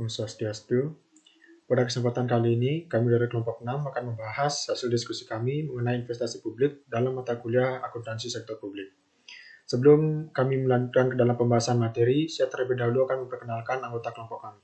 Om Swastiastu. Pada kesempatan kali ini, kami dari kelompok 6 akan membahas hasil diskusi kami mengenai investasi publik dalam mata kuliah akuntansi sektor publik. Sebelum kami melanjutkan ke dalam pembahasan materi, saya terlebih dahulu akan memperkenalkan anggota kelompok kami.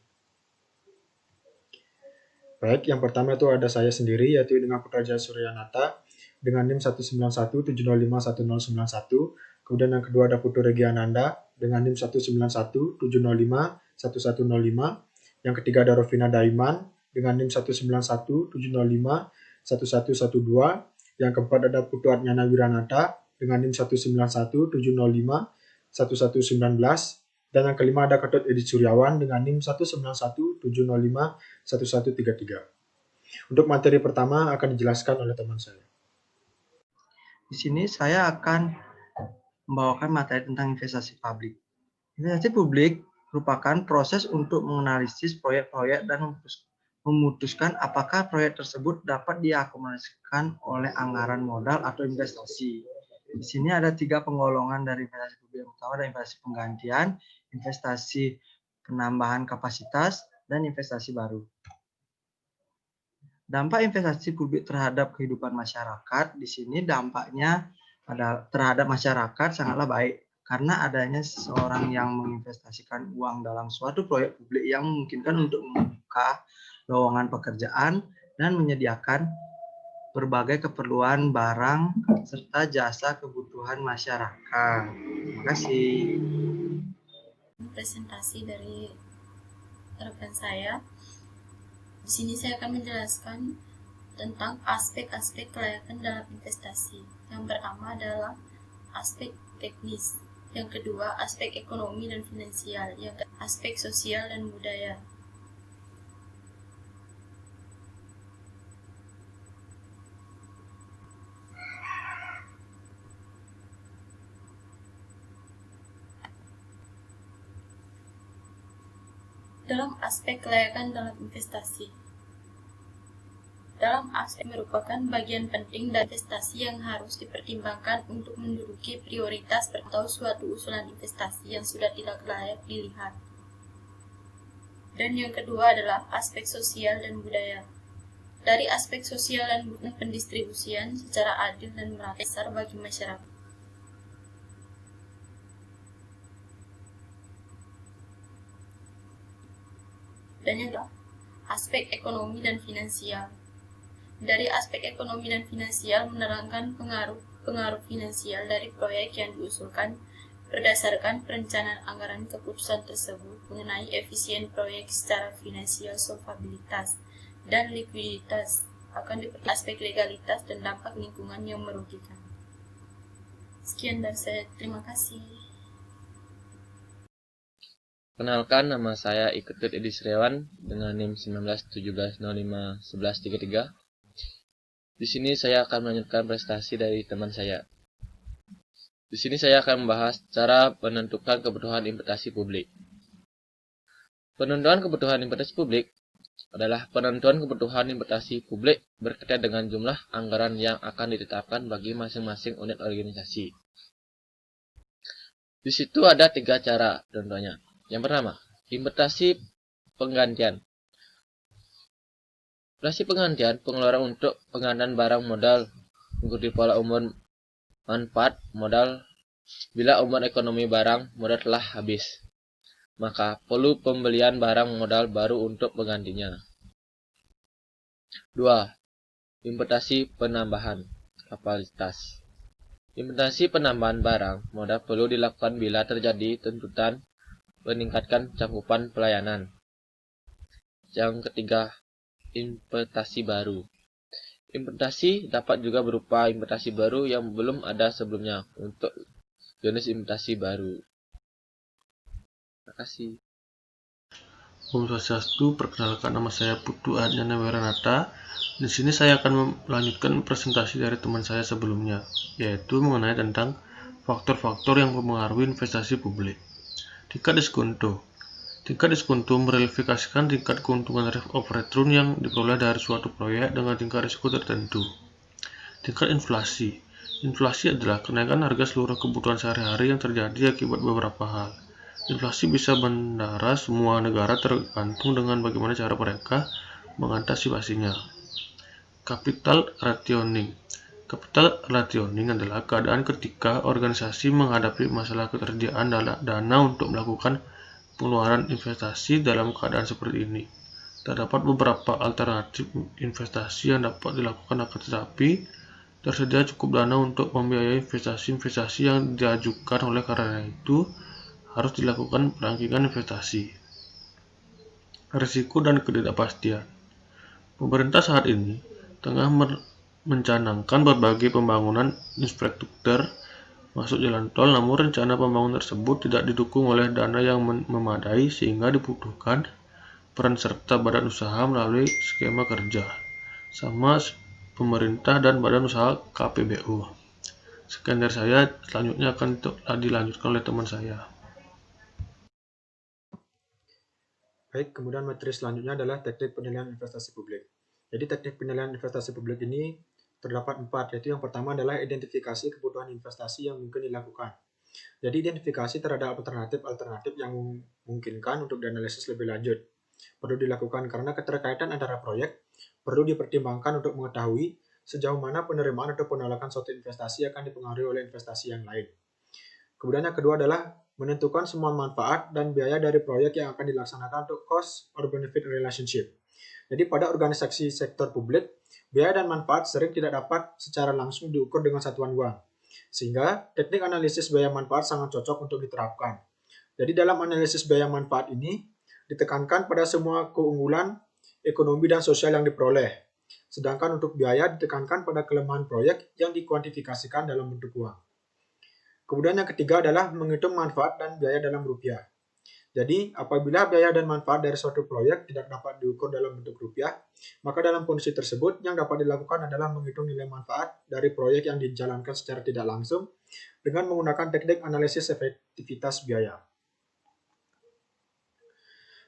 Baik, yang pertama itu ada saya sendiri, yaitu dengan Putrajaya Suryanata dengan NIM 19170511091. Kemudian yang kedua ada Putu Regiananda dengan NIM 19170511105. Yang ketiga ada Rovina Daiman dengan NIM 19170511112. Yang keempat ada Putu Adnyana Wiranata dengan NIM 19170511119. Dan yang kelima ada Ketut Edi Suryawan dengan NIM 19170511133. Untuk materi pertama akan dijelaskan oleh teman saya. Di sini saya akan membawakan materi tentang investasi publik. Investasi publik merupakan proses untuk menganalisis proyek-proyek dan memutuskan apakah proyek tersebut dapat diakomodasikan oleh anggaran modal atau investasi. Di sini ada 3 penggolongan dari investasi publik. Yang pertama ada investasi penggantian, investasi penambahan kapasitas, dan investasi baru. Dampak investasi publik terhadap kehidupan masyarakat, di sini dampaknya terhadap masyarakat sangatlah baik. Karena adanya seseorang yang menginvestasikan uang dalam suatu proyek publik yang memungkinkan untuk membuka lowongan pekerjaan dan menyediakan berbagai keperluan barang serta jasa kebutuhan masyarakat. Terima kasih. Presentasi dari rekan saya. Di sini saya akan menjelaskan tentang aspek-aspek kelayakan dalam investasi. Yang pertama adalah aspek teknis. Yang kedua, aspek ekonomi dan finansial. Yang ketiga, aspek sosial dan budaya. Dalam aspek kelayakan dalam investasi. Dalam aspek merupakan bagian penting dari investasi yang harus dipertimbangkan untuk menduduki prioritas atau suatu usulan investasi yang sudah tidak layak dilihat. Dan yang kedua adalah aspek sosial dan budaya. Dari aspek sosial dan pendistribusian secara adil dan merata bagi masyarakat. Dan yang kedua, aspek ekonomi dan finansial. Dari aspek ekonomi dan finansial menerangkan pengaruh finansial dari proyek yang diusulkan berdasarkan perencanaan anggaran keputusan tersebut mengenai efisien proyek secara finansial, solvabilitas, dan likuiditas. Akan diperhatikan aspek legalitas dan dampak lingkungan yang merugikan. Sekian dari saya, terima kasih. Kenalkan, nama saya Ketut Edi Suryawan dengan NIM 1917051133. Di sini saya akan melanjutkan prestasi dari teman saya. Di sini saya akan membahas cara menentukan kebutuhan investasi publik. Penentuan kebutuhan investasi publik adalah penentuan kebutuhan investasi publik berkaitan dengan jumlah anggaran yang akan ditetapkan bagi masing-masing unit organisasi. Di situ ada 3 cara contohnya. Yang pertama, investasi penggantian. Investasi penggantian pengeluaran untuk penggantian barang modal mengikuti pola umur manfaat modal. Bila umur ekonomi barang modal telah habis, maka perlu pembelian barang modal baru untuk penggantinya. 2. Investasi penambahan kapasitas. Investasi penambahan barang modal perlu dilakukan bila terjadi tuntutan meningkatkan cakupan pelayanan. Yang ketiga, investasi baru. Investasi dapat juga berupa investasi baru yang belum ada sebelumnya untuk jenis investasi baru. Terima kasih. Om Swastiastu, perkenalkan nama saya Putu Adnyana Wiranata. Di sini saya akan melanjutkan presentasi dari teman saya sebelumnya, yaitu mengenai tentang faktor-faktor yang mempengaruhi investasi publik. Tingkat diskonto. Tingkat diskonto merelifikasikan tingkat keuntungan rate of return yang diperoleh dari suatu proyek dengan tingkat risiko tertentu. Tingkat inflasi. Inflasi adalah kenaikan harga seluruh kebutuhan sehari-hari yang terjadi akibat beberapa hal. Inflasi bisa mendara semua negara tergantung dengan bagaimana cara mereka mengantisipasinya. Capital rationing. Capital rationing adalah keadaan ketika organisasi menghadapi masalah ketersediaan dana untuk melakukan pengeluaran investasi. Dalam keadaan seperti ini, terdapat beberapa alternatif investasi yang dapat dilakukan, akan tetapi tersedia cukup dana untuk membiayai investasi-investasi yang diajukan. Oleh karena itu, harus dilakukan perangkingan investasi. Risiko dan ketidakpastian. Pemerintah saat ini tengah mencanangkan berbagai pembangunan infrastruktur masuk jalan tol, namun rencana pembangunan tersebut tidak didukung oleh dana yang memadai, sehingga dibutuhkan peran serta badan usaha melalui skema kerja sama pemerintah dan badan usaha KPBU. Sekian dari saya, selanjutnya akan dilanjutkan oleh teman saya. Baik, kemudian materi selanjutnya adalah teknik penilaian investasi publik. Jadi teknik penilaian investasi publik ini terdapat 4, yaitu yang pertama adalah identifikasi kebutuhan investasi yang mungkin dilakukan. Jadi identifikasi terhadap alternatif yang memungkinkan untuk dianalisis lebih lanjut perlu dilakukan karena keterkaitan antara proyek perlu dipertimbangkan untuk mengetahui sejauh mana penerimaan atau penolakan suatu investasi akan dipengaruhi oleh investasi yang lain. Kemudian yang kedua adalah menentukan semua manfaat dan biaya dari proyek yang akan dilaksanakan untuk cost or benefit relationship. Jadi pada organisasi sektor publik, biaya dan manfaat sering tidak dapat secara langsung diukur dengan satuan uang. Sehingga teknik analisis biaya manfaat sangat cocok untuk diterapkan. Jadi dalam analisis biaya manfaat ini ditekankan pada semua keunggulan ekonomi dan sosial yang diperoleh. Sedangkan untuk biaya ditekankan pada kelemahan proyek yang dikuantifikasikan dalam bentuk uang. Kemudian yang ketiga adalah menghitung manfaat dan biaya dalam rupiah. Jadi, apabila biaya dan manfaat dari suatu proyek tidak dapat diukur dalam bentuk rupiah, maka dalam kondisi tersebut yang dapat dilakukan adalah menghitung nilai manfaat dari proyek yang dijalankan secara tidak langsung dengan menggunakan teknik analisis efektivitas biaya.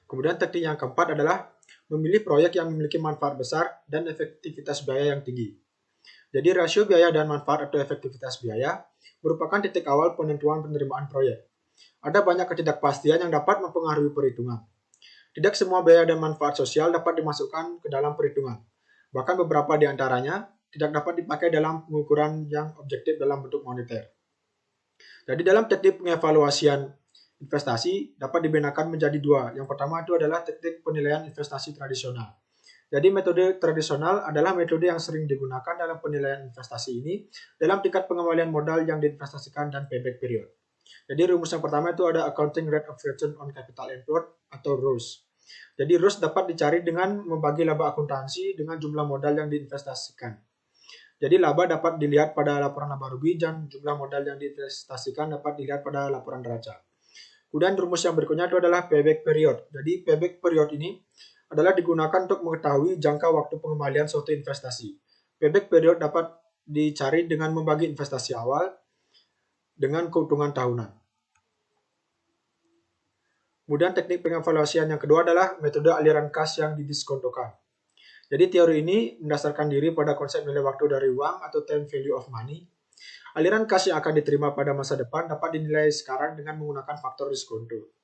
Kemudian teknik yang keempat adalah memilih proyek yang memiliki manfaat besar dan efektivitas biaya yang tinggi. Jadi rasio biaya dan manfaat atau efektivitas biaya merupakan titik awal penentuan penerimaan proyek. Ada banyak ketidakpastian yang dapat mempengaruhi perhitungan. Tidak semua biaya dan manfaat sosial dapat dimasukkan ke dalam perhitungan. Bahkan beberapa di antaranya tidak dapat dipakai dalam pengukuran yang objektif dalam bentuk moneter. Jadi dalam teknik pengevaluasian investasi dapat dibedakan menjadi 2. Yang pertama itu adalah teknik penilaian investasi tradisional. Jadi metode tradisional adalah metode yang sering digunakan dalam penilaian investasi ini dalam tingkat pengembalian modal yang diinvestasikan dan payback period. Jadi rumus yang pertama itu ada Accounting Rate of Return on Capital Employed atau RORS. Jadi RORS dapat dicari dengan membagi laba akuntansi dengan jumlah modal yang diinvestasikan. Jadi laba dapat dilihat pada laporan laba rugi dan jumlah modal yang diinvestasikan dapat dilihat pada laporan neraca. Kemudian rumus yang berikutnya itu adalah payback period. Jadi payback period ini adalah digunakan untuk mengetahui jangka waktu pengembalian suatu investasi. Payback period dapat dicari dengan membagi investasi awal dengan keuntungan tahunan. Kemudian teknik pengevaluasian yang kedua adalah metode aliran kas yang didiskontokan. Jadi teori ini mendasarkan diri pada konsep nilai waktu dari uang atau time value of money. Aliran kas yang akan diterima pada masa depan dapat dinilai sekarang dengan menggunakan faktor diskonto.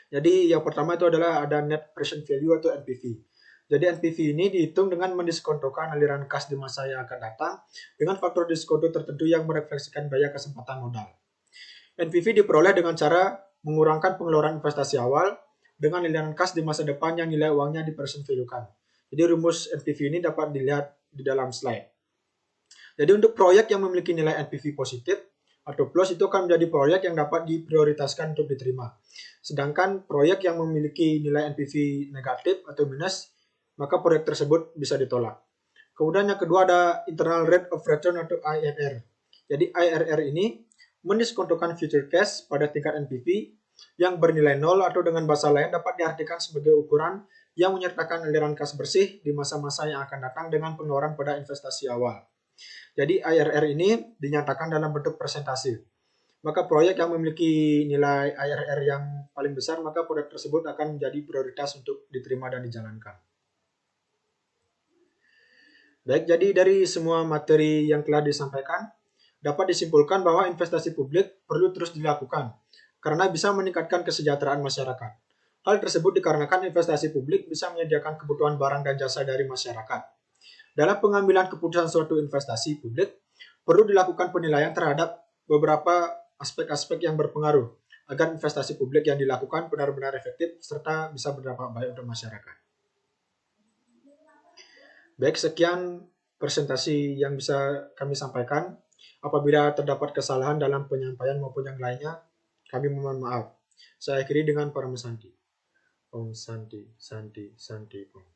Jadi yang pertama itu adalah ada net present value atau NPV. Jadi NPV ini dihitung dengan mendiskontokan aliran kas di masa yang akan datang dengan faktor diskonto tertentu yang merefleksikan biaya kesempatan modal. NPV diperoleh dengan cara mengurangkan pengeluaran investasi awal dengan aliran kas di masa depan yang nilai uangnya di present value-kan. Jadi rumus NPV ini dapat dilihat di dalam slide. Jadi untuk proyek yang memiliki nilai NPV positif atau plus itu akan menjadi proyek yang dapat diprioritaskan untuk diterima. Sedangkan proyek yang memiliki nilai NPV negatif atau minus, maka proyek tersebut bisa ditolak. Kemudian yang kedua ada Internal Rate of Return atau IRR. Jadi IRR ini mendiskontokan future cash pada tingkat NPV yang bernilai 0 atau dengan bahasa lain dapat diartikan sebagai ukuran yang menyertakan aliran kas bersih di masa-masa yang akan datang dengan pengeluaran pada investasi awal. Jadi IRR ini dinyatakan dalam bentuk persentase. Maka proyek yang memiliki nilai IRR yang paling besar, maka proyek tersebut akan menjadi prioritas untuk diterima dan dijalankan. Baik, jadi dari semua materi yang telah disampaikan, dapat disimpulkan bahwa investasi publik perlu terus dilakukan. karena bisa meningkatkan kesejahteraan masyarakat. Hal tersebut dikarenakan investasi publik bisa menyediakan kebutuhan barang dan jasa dari masyarakat. Dalam pengambilan keputusan suatu investasi publik, perlu dilakukan penilaian terhadap beberapa aspek-aspek yang berpengaruh agar investasi publik yang dilakukan benar-benar efektif serta bisa berdampak baik untuk masyarakat. Baik, sekian presentasi yang bisa kami sampaikan. Apabila terdapat kesalahan dalam penyampaian maupun yang lainnya, kami mohon maaf. Saya akhiri dengan para Santi. Om Santi, Santi, Santi, Om.